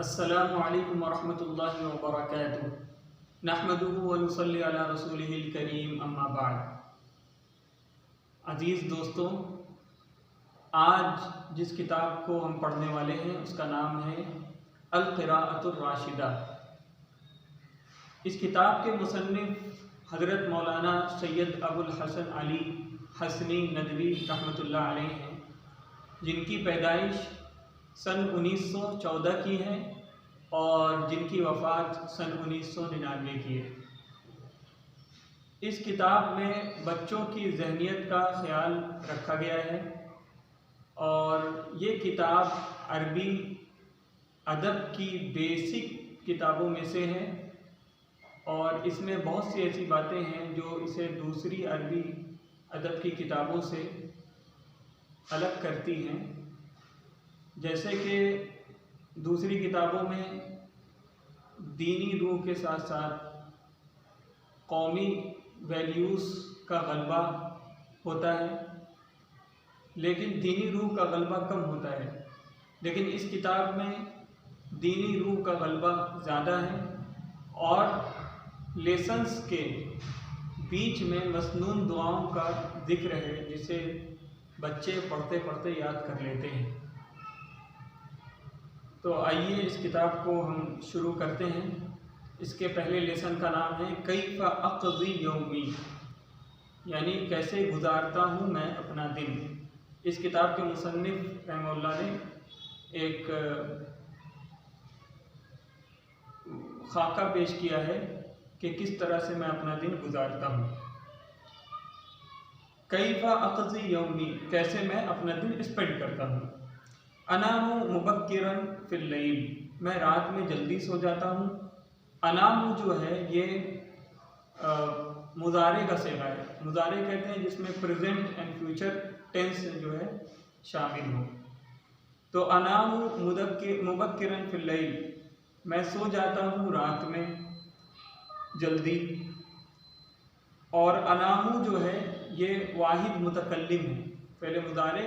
अस्सलामु अलैकुम वरहमतुल्लाहि वबरकातुहू नहमदुहु व नुसल्ली अला रसूलिहिल करीम अम्मा बाद। अज़ीज़ दोस्तों, आज जिस किताब को हम पढ़ने वाले हैं उसका नाम है अल क़िराअतुर राशिदा। इस किताब के मुसन्निफ़ हज़रत मौलाना सैयद अबुल हसन अली हसनी नदवी रहमतुल्लाह अलैह हैं, जिनकी पैदाइश सन 1914 की है और जिनकी वफ़ात सन 1999 की है। इस किताब में बच्चों की ज़हनियत का ख्याल रखा गया है और ये किताब अरबी अदब की बेसिक किताबों में से है और इसमें बहुत सी ऐसी बातें हैं जो इसे दूसरी अरबी अदब की किताबों से अलग करती हैं। जैसे कि दूसरी किताबों में दीनी रूह के साथ साथ कौमी वैल्यूज़ का गलबा होता है, लेकिन दीनी रूह का गलबा कम होता है। लेकिन इस किताब में दीनी रूह का गलबा ज़्यादा है और लेसन्स के बीच में मसनून दुआओं का जिक्र है, जिसे बच्चे पढ़ते पढ़ते याद कर लेते हैं। तो आइए इस किताब को हम शुरू करते हैं। इसके पहले लेसन का नाम है कैफ़ अक़ज़ी यौमी, यानी कैसे गुजारता हूँ मैं अपना दिन। इस किताब के मुसन्निफ़ रहमतुल्लाह ने एक खाका पेश किया है कि किस तरह से मैं अपना दिन गुजारता हूँ। कैफ़ अक़ज़ी यौमी, कैसे मैं अपना दिन स्पेंड करता हूँ। अनामु मुबक्किरन फिल लैल, मैं रात में जल्दी सो जाता हूँ। अनामु जो है ये मुज़ारे का सिगा है। मुज़ारे कहते हैं जिसमें प्रेजेंट एंड फ्यूचर टेंस जो है शामिल हो। तो अनामु मुबक्किरन फिल लैल, मैं सो जाता हूँ रात में जल्दी। और अनामु जो है ये वाहिद मुतकल्लिम है, पहले मुज़ारे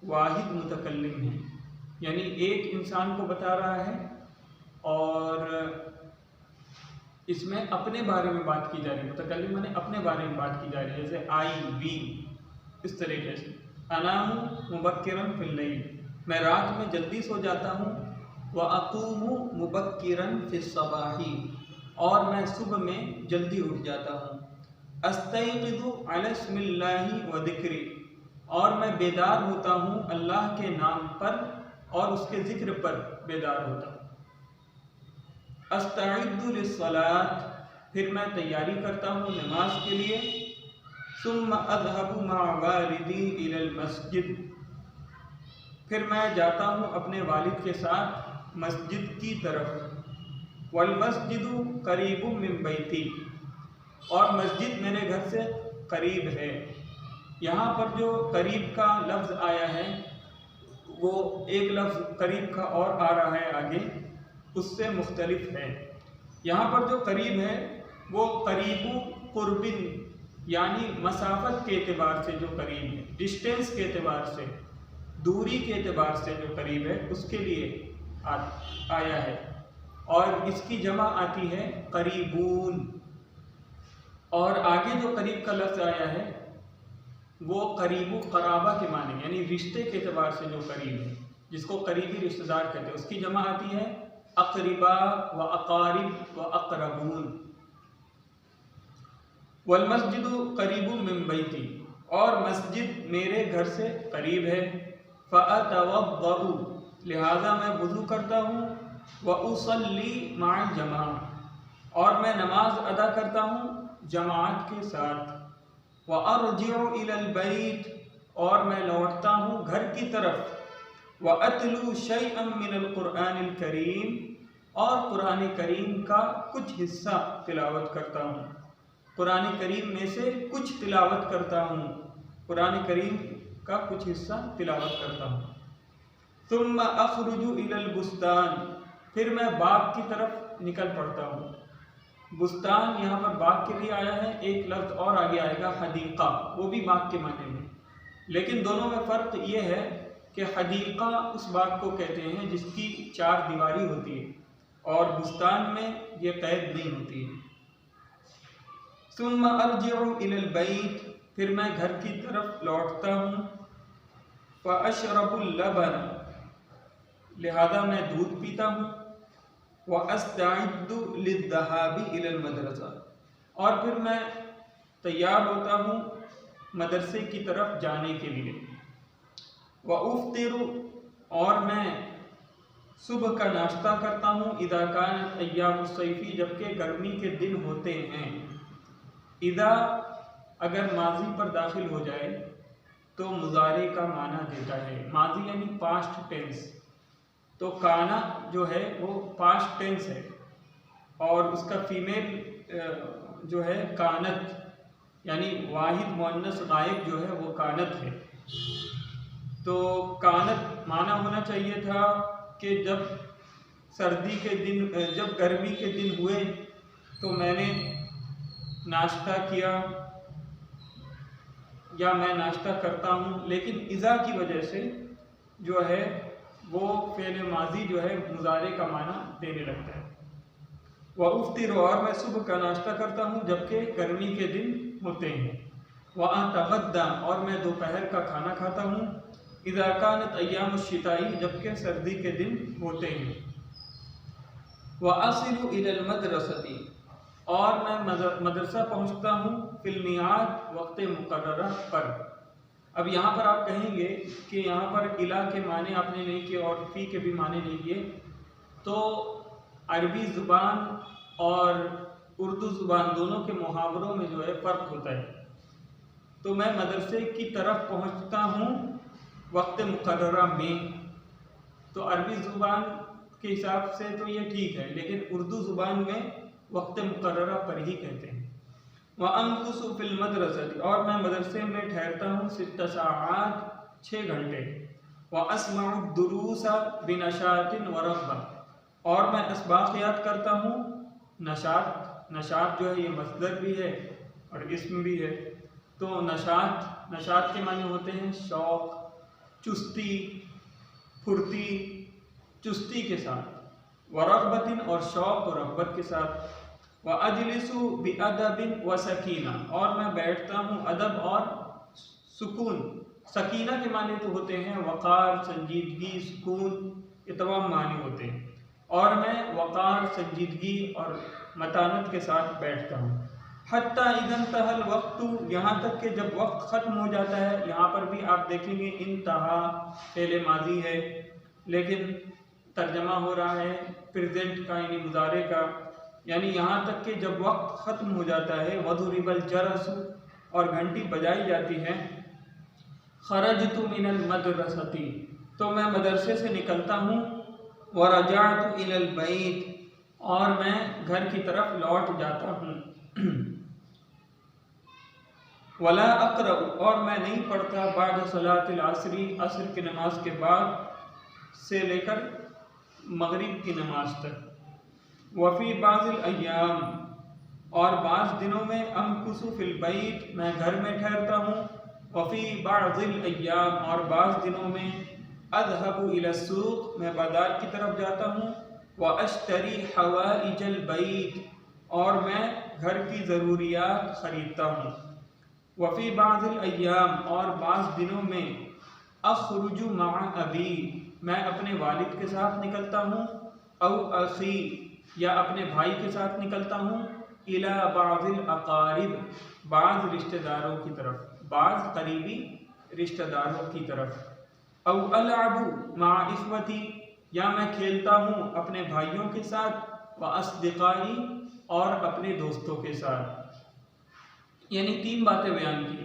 वाहिद मुतकल्लिम है, यानी एक इंसान को बता रहा है और इसमें अपने बारे में बात की जा रही है। मुतकल्लिम माने अपने बारे में बात की जा रही है, जैसे आई वी, इस तरीके से। अनामु मुबक्किरन फिल लैल, मैं रात में जल्दी सो जाता हूँ। व अक़ूमु मुबक्किरन फिस सबाही, और मैं सुबह में जल्दी उठ जाता हूँ। अस्तयक़िज़ु अला इस्मिल्लाहि व ज़िक्री, और मैं बेदार होता हूँ अल्लाह के नाम पर और उसके ज़िक्र पर बेदार होता हूँ। अस्तइद्दु लिस्सलात, फिर मैं तैयारी करता हूँ नमाज के लिए। सुम्मा अज़हबु मअ वालिदी इलल मस्जिद, फिर मैं जाता हूँ अपने वालिद के साथ मस्जिद की तरफ। वल मस्जिदु क़रीबुम मिन बैती, और मस्जिद मेरे घर से करीब है। यहाँ पर जो करीब का लफ्ज़ आया है वो एक लफ्ज़ करीब का और आ रहा है आगे, उससे मुख्तलिफ है। यहाँ पर जो करीब है वो करीबु कुर्बिन, यानी मसाफत के एतबार से जो करीब है, डिस्टेंस के एतबार से, दूरी के एतबार से जो करीब है उसके लिए आया है। और इसकी जमा आती है करीबून। और आगे जो करीब का लफ्ज़ आया है वो करीबु क़राबा के माने, यानी रिश्ते के एतबार से जो करीब है, जिसको करीबी रिश्तेदार कहते हैं, उसकी जमा आती है अक़रिबा व अक़ारिब व अक़रबून। वल मस्जिदु क़रीबुम मिन बैती, और मस्जिद मेरे घर से करीब है। फ़अतवद्दउ, लिहाजा मैं वुज़ू करता हूँ। व उसल्ली मअल जमा, और मैं नमाज अदा करता हूँ जमात के साथ। व अर्जिउ इलल बैत, और मैं लौटता हूँ घर की तरफ। व अतलू शैअन मिनल क़ुरआनिल करीम, और कुरान करीम का कुछ हिस्सा तिलावत करता हूँ। कुरान करीम में से कुछ तिलावत करता हूँ, कुरान करीम का कुछ हिस्सा तिलावत करता हूँ। सुम्मा अख़रुजु इलल बुस्तान, फिर मैं बाग की तरफ निकल पड़ता हूँ। बुस्तान यहाँ पर बाग के लिए आया है, एक लफ्ज़ और आगे आएगा हदीक़ा, वो भी बाग के माने में। लेकिन दोनों में फ़र्क ये है कि हदीक़ा उस बाग को कहते हैं जिसकी 4 दीवारी होती है और बुस्तान में ये कैद नहीं होती है। सुम्मा अर्जिउ इलल बैत, फिर मैं घर की तरफ लौटता हूँ। व अशरबुल लबन, लिहाजा मैं दूध पीता हूँ। व अस्तइद्दु लिद्दहाबी इलल मदरसा, और फिर मैं तैयार होता हूँ मदरसे की तरफ जाने के लिए। व उफ्तिरु, और मैं सुबह का नाश्ता करता हूँ। इदा कानत अय्यामुस सैफी, जबकि गर्मी के दिन होते हैं। इदा अगर माजी पर दाखिल हो जाए तो मुजारे का माना देता है। माजी यानी पास्ट टेंस, तो काना जो है वो पास्ट टेंस है और उसका फीमेल जो है कानत, यानी वाहिद मुअन्नस गायब जो है वो कानत है। तो कानत माना होना चाहिए था कि जब सर्दी के दिन, जब गर्मी के दिन हुए तो मैंने नाश्ता किया या मैं नाश्ता करता हूँ, लेकिन इज़ा की वजह से जो है वो फ़ेल माजी जो है मुजारे का माना देने लगता है। व उफ्तिर, और मैं सुबह का नाश्ता करता हूँ जबकि गर्मी के दिन होते हैं। व अतगद्दा, और मैं दोपहर का खाना खाता हूँ। इज़ा कानत अय्यामुश शिताई, जबकि सर्दी के दिन होते हैं। व असिलु इलल मदरसती, और मैं मदरसा पहुँचता हूँ फिल्मियात वक्त मुकर्ररा पर। अब यहाँ पर आप कहेंगे कि यहाँ पर इला के माने आपने नहीं किए और फ़ी के भी माने नहीं किए, तो अरबी ज़ुबान और उर्दू ज़ुबान दोनों के मुहावरों में जो है फ़र्क होता है। तो मैं मदरसे की तरफ पहुँचता हूँ वक्त मुकर्ररा में, तो अरबी ज़ुबान के हिसाब से तो ये ठीक है, लेकिन उर्दू ज़ुबान में वक्त मुकर्ररा पर ही कहते हैं। व अमकुसु फिल मदरसती, और मैं मदरसे में ठहरता हूँ 6 साआत, 6 घंटे। व अस्माउ दुरूसा बिनशातिन व रग़बा, और मैं असबाक़ याद करता हूँ। नशात, नशात जो है ये मस्दर भी है और इस्म भी है। तो नशात, नशात के माने होते हैं शौक़, चुस्ती, फुर्ती, चुस्ती के साथ। व रग़बतिन, और शौक़ और रग़बत के साथ। व अजलिसु बिअदबिन व सकीना, और मैं बैठता हूँ अदब और सुकून। सकीना के माने तो होते हैं वक़ार, संजीदगी, सुकून, ये तमाम माने होते हैं। और मैं वक़ार, संजीदगी और मतानत के साथ बैठता हूँ। हत्ता इज़न तहल वक्तु, यहाँ तक कि जब वक्त ख़त्म हो जाता है। यहाँ पर भी आप देखेंगे इंतहा फ़ेल माजी है, लेकिन तर्जमा हो रहा है प्रेजेंट का, यानी मुजारे का, यानी यहाँ तक कि जब वक्त ख़त्म हो जाता है। वदुरिबल जरसु, और घंटी बजाई जाती है। खरजतु मिनल मदरसती, तो मैं मदरसे से निकलता हूँ। व रजअतु इलल बैत, और मैं घर की तरफ लौट जाता हूँ। वला अक़रअ, और मैं नहीं पढ़ता बाद सलातिल असरी, असर की नमाज के बाद से लेकर मगरिब की नमाज तक। वफ़ी बाज़िल अय्याम, और बाज़ दिनों में अमकुसु फिल बैत, मैं घर में ठहरता हूँ। वफ़ी बाज़िल अय्याम, और बाज़ दिनों में अज़हबु इला सूक़, मैं बाज़ार की तरफ जाता हूँ। व अश्तरी हवाइजल बैत, और मैं घर की ज़रूरियात ख़रीदता हूँ। वफ़ी बाज़िल अय्याम, और बाज़ दिनों में अख़रुजु मअ अबी, मैं अपने वालिद के साथ निकलता हूँ। औ अख़ी, या अपने भाई के साथ निकलता हूँ। इला बाज़िल अक़ारिब, बाज़ रिश्तेदारों की तरफ, बाज़ करीबी रिश्तेदारों की तरफ। औ अलअबु मअ इख़वती, या मैं खेलता हूँ अपने भाइयों के साथ। व अस्दिक़ाई, और अपने दोस्तों के साथ। यानी 3 बातें बयान की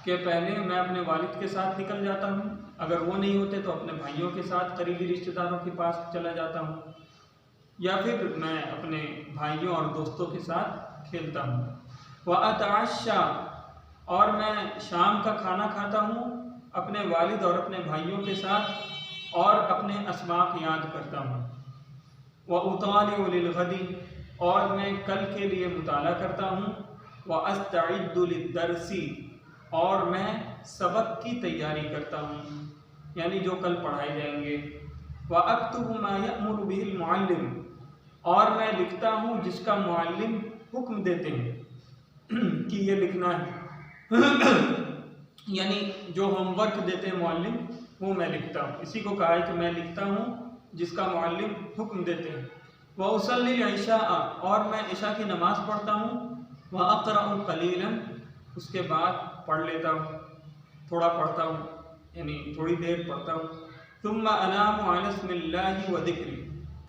कि पहले मैं अपने वालिद के साथ निकल जाता हूँ, अगर वो नहीं होते तो अपने भाइयों के साथ करीबी रिश्तेदारों के पास चला जाता हूँ, या फिर मैं अपने भाइयों और दोस्तों के साथ खेलता हूँ। व अतअश्शा, और मैं शाम का खाना खाता हूँ अपने वालिद और अपने भाइयों के साथ और अपने असबाक़ याद करता हूँ। व उतालिउ लिलग़दी, और मैं कल के लिए मुताला करता हूँ। व अस्तइद्दु लिद्दरसी, और मैं सबक की तैयारी करता हूँ। यानी जो कल पढ़ाए जाएंगे। व अक्तुबु मा यअमुरु बिहिल मुअल्लिम, और मैं लिखता हूँ जिसका मुअल्लिम हुक्म देते हैं कि ये लिखना है यानी जो होमवर्क देते हैं मुअल्लिम वो मैं लिखता हूँ। इसी को कहा है कि मैं लिखता हूँ जिसका मुअल्लिम हुक्म देते हैं। व उसल्लिल इशा, और मैं इशा की नमाज़ पढ़ता हूँ। व अक़रअु क़लीलन, उसके बाद पढ़ लेता हूँ, थोड़ा पढ़ता हूँ, यानी थोड़ी देर पढ़ता हूँ। तुम्मा अनामु अला इस्मिल्लाहि व ज़िक्री,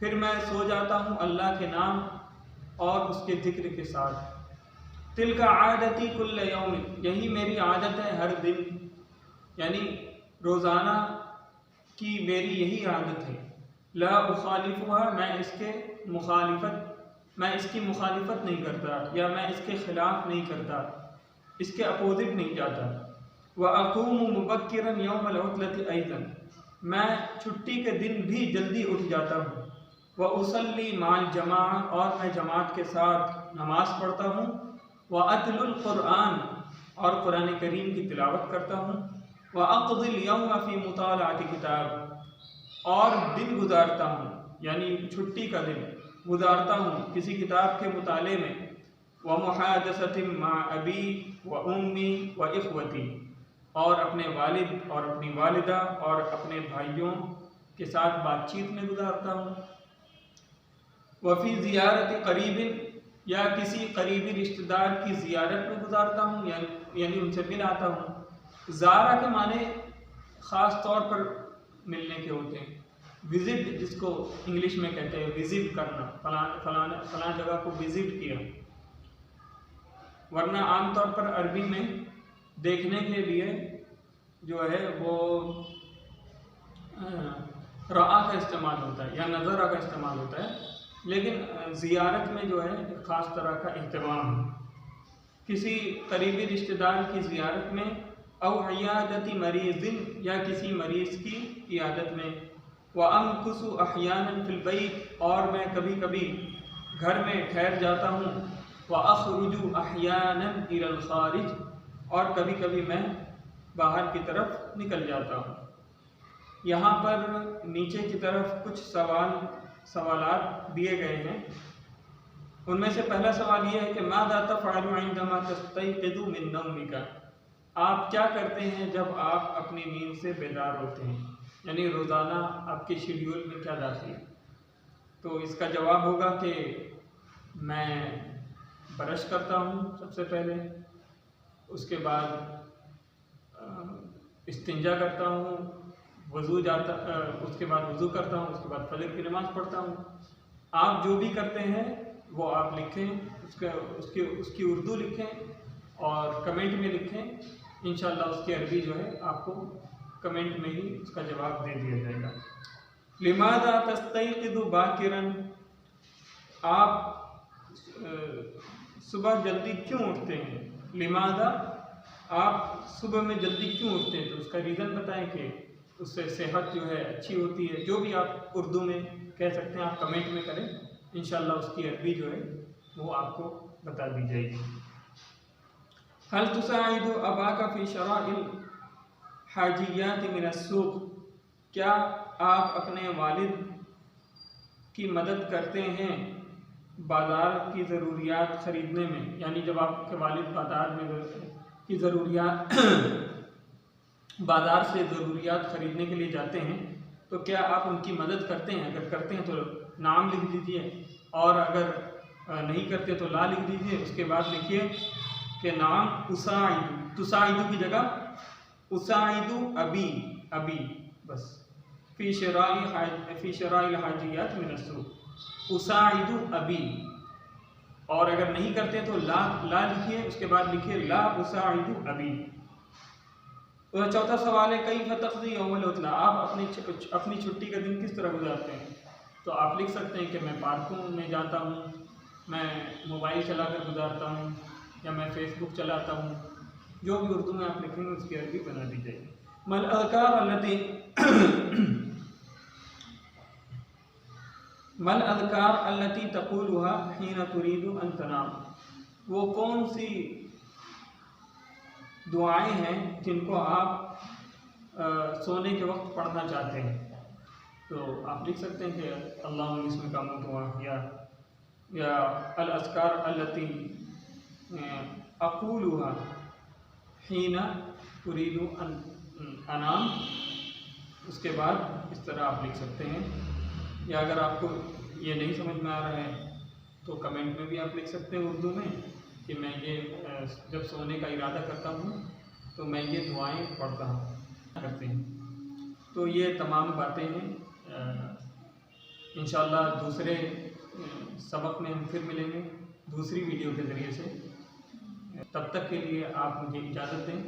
फिर मैं सो जाता हूँ अल्लाह के नाम और उसके ज़िक्र के साथ। तिलका आदती कुल्ल यौम, यही मेरी आदत है हर दिन, यानी रोज़ाना की मेरी यही आदत है। ला उखालिफुहा, मैं इसकी मुखालिफत नहीं करता, या मैं इसके ख़िलाफ़ नहीं करता, इसके अपोजिट नहीं जाता। व अक़ूमु मुबक्किरन यौमल उतलति ऐज़न, मैं छुट्टी के दिन भी जल्दी उठ जाता हूँ। व उसल्ली माल जमा, और मैं जमात के साथ नमाज़ पढ़ता हूँ। व अतलुल क़ुरआन, और कुरान करीम की तिलावत करता हूँ। व अक़दिल यौम फ़ी मुतालाअति किताब, और दिन गुजारता हूँ, यानी छुट्टी का दिन गुजारता हूँ किसी किताब के मुताले में। व मुहादसतिम मा अबी व उम्मी व इख़वती, और अपने वालिद और अपनी वालिदा और अपने भाइयों के साथ बातचीत में गुजारता हूँ। वफ़ी ज़ियारत करीबिन, या किसी करीबी रिश्तेदार की ज़ियारत में गुजारता हूँ, यानी उनसे मिल आता हूँ। ज़ारा के माने ख़ास तौर पर मिलने के होते हैं। विज़िट, जिसको इंग्लिश में कहते हैं विज़िट करना, फलां जगह को विज़िट किया। वरना आमतौर पर अरबी में देखने के लिए जो है वो रआ का इस्तेमाल होता है या नज़रा का इस्तेमाल होता है, लेकिन ज़ियारत में जो है ख़ास तरह का एहतमाम है। किसी करीबी रिश्तेदार की ज़ियारत में, औ इयादती मरीज़िन, या किसी मरीज़ की इयादत में। व अमकुसु अहयानन फिल बैत, और मैं कभी कभी घर में ठहर जाता हूँ। व अखरुजु अहयानन इलल खारिज, और कभी कभी मैं बाहर की तरफ निकल जाता हूँ। यहाँ पर नीचे की तरफ कुछ सवालात दिए गए हैं। उनमें से पहला सवाल यह है कि माज़ा तफ़अलु इंदमा तस्तयक़िज़ु मिन नौमिका, आप क्या करते हैं जब आप अपनी नींद से बेदार होते हैं, यानी रोज़ाना आपके शेड्यूल में क्या दाखिल है। तो इसका जवाब होगा कि मैं ब्रश करता हूँ सबसे पहले, उसके बाद इस्तिंजा करता हूँ, उसके बाद वज़ू करता हूँ, उसके बाद फजर की नमाज़ पढ़ता हूँ। आप जो भी करते हैं वो आप लिखें, उसकी उर्दू लिखें और कमेंट में लिखें। इंशाअल्लाह उसकी अरबी जो है आपको कमेंट में ही उसका जवाब दे दिया जाएगा। लिमाज़ा तस्तयक़िज़ु बाकिरन, आप सुबह जल्दी क्यों उठते हैं। लिमाज़ा, आप सुबह में जल्दी क्यों उठते हैं, तो उसका रीज़न बताएं कि उससे सेहत जो है अच्छी होती है। जो भी आप उर्दू में कह सकते हैं आप कमेंट में करें, इंशाअल्लाह उसकी अरबी जो है वो आपको बता दी जाएगी। हल तुसाइदु अबाका फ़ी शराइल हाजियात मिन अस्सूक़, क्या आप अपने वालिद की मदद करते हैं बाज़ार की ज़रूरियात ख़रीदने में, यानी जब आपके वालिद बाज़ार में की ज़रूरियात बाज़ार से ज़रूरियात ख़रीदने के लिए जाते हैं तो क्या आप उनकी मदद करते हैं। अगर करते हैं तो नाम लिख दीजिए, और अगर नहीं करते तो ला लिख दीजिए। उसके बाद लिखिए कि नाम उसाइदु, तुसाइदु की जगह उसाइदु अबी बस। फ़ी शराइल हाजियात मिन अस्सूक़, उसाइदु अबी। और अगर नहीं करते तो ला लिखिए, उसके बाद लिखिए ला उसाइदु अबी। तो चौथा सवाल है कई फ़तक़ज़ी यौमल उतला, आप अपनी छुट्टी का दिन किस तरह गुजारते हैं। तो आप लिख सकते हैं कि मैं पार्कों में जाता हूँ, मैं मोबाइल चलाकर गुजारता हूँ, या मैं फ़ेसबुक चलाता हूँ। जो भी उर्दू में आप लिखेंगे उसकी अरबी बना दी जाएगी। मल अज़कार अल्लती तक़ूलुहा हीना तुरीदु अन तनाम, वो कौन सी दुआएं हैं जिनको आप सोने के वक्त पढ़ना चाहते हैं तो आप लिख सकते हैं कि अल्लाहुम्मा बिस्मिका मुतवा या अल अस्कार अल्लती अक़ूलुहा हीना उरीदु अनाम। उसके बाद इस तरह आप लिख सकते हैं। या अगर आपको ये नहीं समझ में आ रहा है तो कमेंट में भी आप लिख सकते हैं उर्दू में कि मैं ये जब सोने का इरादा करता हूँ तो मैं ये दुआएं पढ़ता हूँ करते हैं। तो ये तमाम बातें हैं। इंशाअल्लाह दूसरे सबक में हम फिर मिलेंगे दूसरी वीडियो के ज़रिए से। तब तक के लिए आप मुझे इजाज़त दें।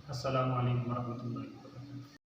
अस्सलामु अलैकुम वरहमतुल्लाह।